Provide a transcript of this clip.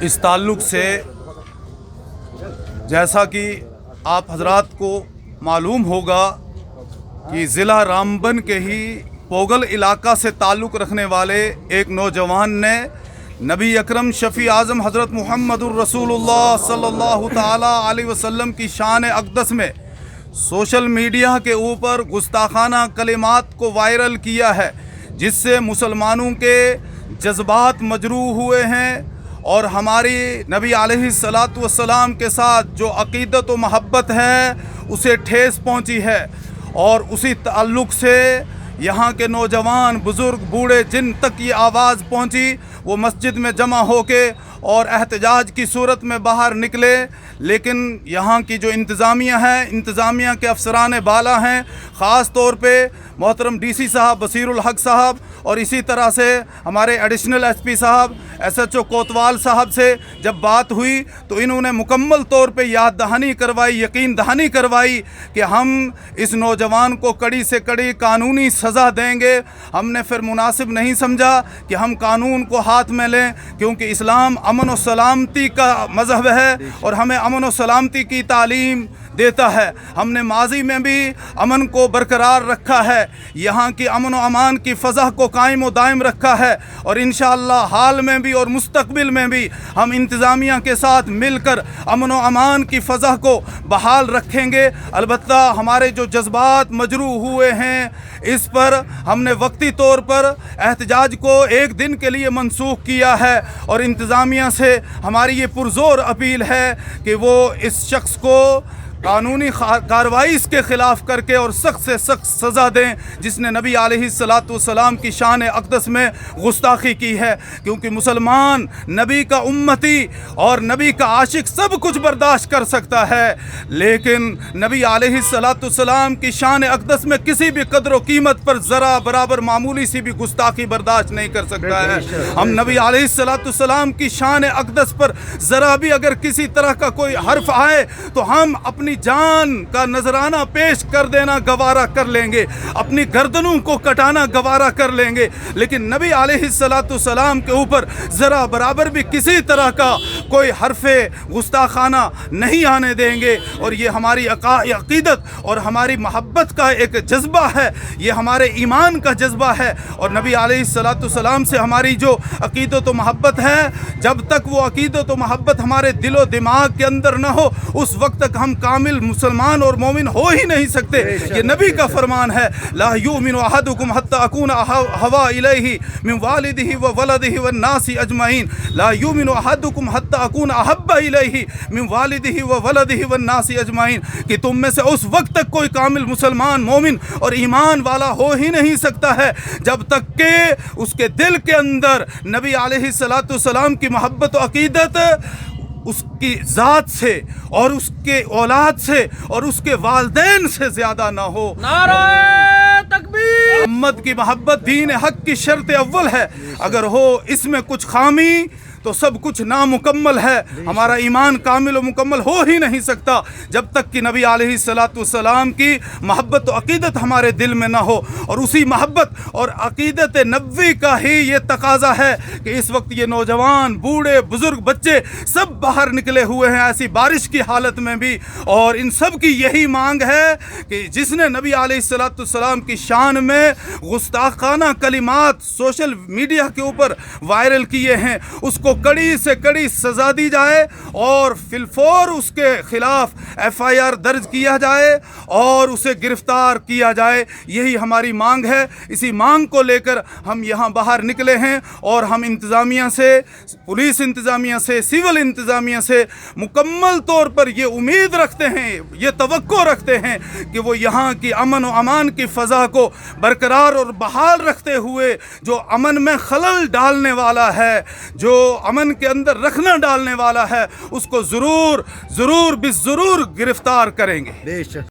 इस ताल्लुक़ से जैसा कि आप हजरात को मालूम होगा कि ज़िला रामबन के ही पोगल इलाका से ताल्लुक़ रखने वाले एक नौजवान ने नबी अकरम शफ़ी आज़म हज़रत मुहम्मदुर रसूलुल्लाह सल्लल्लाहु ताला अलैहि वसल्लम की शान अक़दस में सोशल मीडिया के ऊपर गुस्ताखाना कलिमात को वायरल किया है, जिससे मुसलमानों के जज्बात मजरूह हुए हैं और हमारी नबी अलैहिस्सलातु वस्सलाम के साथ जो अक़ीदत व महब्बत है उसे ठेस पहुंची है। और उसी ताल्लुक़ से यहाँ के नौजवान बुज़ुर्ग बूढ़े जिन तक ये आवाज़ पहुँची वो मस्जिद में जमा होके और एहतजाज की सूरत में बाहर निकले। लेकिन यहाँ की जो इंतज़ामिया है, इंतज़ामिया के अफसरान बाला हैं, ख़ास तौर पे मोहतरम डीसी साहब बसीरुल हक साहब और इसी तरह से हमारे एडिशनल एसपी साहब एसएचओ कोतवाल साहब से जब बात हुई तो इन्होंने मुकम्मल तौर पे याद दहानी करवाई, यकीन दहानी करवाई कि हम इस नौजवान को कड़ी से कड़ी कानूनी सज़ा देंगे। हमने फिर मुनासिब नहीं समझा कि हम कानून को हाथ में लें, क्योंकि इस्लाम अमन व सलामती का मज़हब है और हमें अमन व सलामती की तालीम देता है। हमने माजी में भी अमन को बरकरार रखा है, यहाँ की अमन व अमान की फ़ज़ा को कायम व दायम रखा है और इंशाअल्लाह हाल में भी और मुस्तक़बिल में भी हम इंतज़ामिया के साथ मिलकर अमन व अमान की फ़ज़ा को बहाल रखेंगे। अलबत्ता हमारे जो जज्बात मजरूह हुए हैं इस पर हमने वक्ती तौर पर एहतजाज को एक दिन के लिए मनसूख किया है और इंतज़ामिया से हमारी ये पुरज़ोर अपील है कि वो इस शख्स को कानूनी कार्रवाई इसके ख़िलाफ़ करके और सख्त से सख्त सज़ा दें जिसने नबी अलैहिस्सलातु वस्सलाम की शान अक़दस में गुस्ताखी की है। क्योंकि मुसलमान नबी का उम्मती और नबी का आशिक सब कुछ बर्दाश्त कर सकता है, लेकिन नबी अलैहिस्सलातु वस्सलाम की शान अक़दस में किसी भी कदर व कीमत पर ज़रा बराबर मामूली सी भी गुस्ताखी बर्दाश्त नहीं कर सकता है। हम नबी अलैहिस्सलातु वस्सलाम की शान अक़दस पर ज़रा भी अगर किसी तरह का कोई हर्फ आए तो हम अपनी जान का नजराना पेश कर देना गवारा कर लेंगे, अपनी गर्दनों को कटाना गवारा कर लेंगे, लेकिन नबी अलैहिस्सलातु वस्सलाम के ऊपर ज़रा बराबर भी किसी तरह का कोई हरफे गुस्ताखाना नहीं आने देंगे। और ये हमारी अक़ीदत और हमारी मोहब्बत का एक जज्बा है, ये हमारे ईमान का जज्बा है। और नबी अलैहिस्सलातु वस्सलाम से हमारी जो अक़ीदत व मोहब्बत है, जब तक वो अक़ीदत व मोहब्बत हमारे दिलो दिमाग के अंदर न हो उस वक्त तक हम कामिल मुसलमान और मोमिन हो ही नहीं सकते। ये नबी का फरमान है, ला युमिनु अहदुकुम हत्ता अकूना हवा इलैहि मिन वालिदिही व वलदिही व नासी अजमाइन, ला युमिनु अहदुकुम हत्ता अकूना अहब्बा इलैहि मिन वालिदिही व वलदिही व नासी अजमाइन, कि तुम में से उस वक्त तक कोई कामिल मुसलमान मोमिन और ईमान वाला हो ही नहीं सकता है जब तक के उसके दिल के अंदर नबी अलैहिस्सलातु वस्सलाम की मोहब्बत व अक़ीदत उसकी ज़ात से और उसके औलाद से और उसके वालिदैन से ज़्यादा ना हो। नारे तकबीर। मोहम्मद की मोहब्बत दीन हक की शर्त अव्वल है, अगर हो इसमें कुछ खामी तो सब कुछ नामुकम्मल है। हमारा ईमान कामिल व मुकम्मल हो ही नहीं सकता जब तक कि नबी अलैहिस्सलातु वस्सलाम की मोहब्बत व अक़ीदत हमारे दिल में ना हो। और उसी मोहब्बत और अक़ीदत नबवी का ही ये तकाज़ा है कि इस वक्त ये नौजवान बूढ़े बुज़ुर्ग बच्चे सब बाहर निकले हुए हैं ऐसी बारिश की हालत में भी, और इन सब की यही मांग है कि जिसने नबी अलैहिस्सलातु वस्सलाम की शान में गुस्ताखाना कलिमात सोशल मीडिया के ऊपर वायरल किए हैं उसको कड़ी से कड़ी सज़ा दी जाए और फिलफौर उसके खिलाफ एफआईआर दर्ज किया जाए और उसे गिरफ्तार किया जाए। यही हमारी मांग है। इसी मांग को लेकर हम यहाँ बाहर निकले हैं और हम इंतज़ामिया से, पुलिस इंतज़ामिया से, सिविल इंतज़ामिया से मुकम्मल तौर पर ये उम्मीद रखते हैं, ये तवक्को रखते हैं कि वो यहाँ की अमन व अमान की फ़ज़ा को बरकरार और बहाल रखते हुए जो अमन में खलल डालने वाला है, जो अमन के अंदर रखना डालने वाला है, उसको ज़रूर ज़रूर गिरफ्तार करेंगे।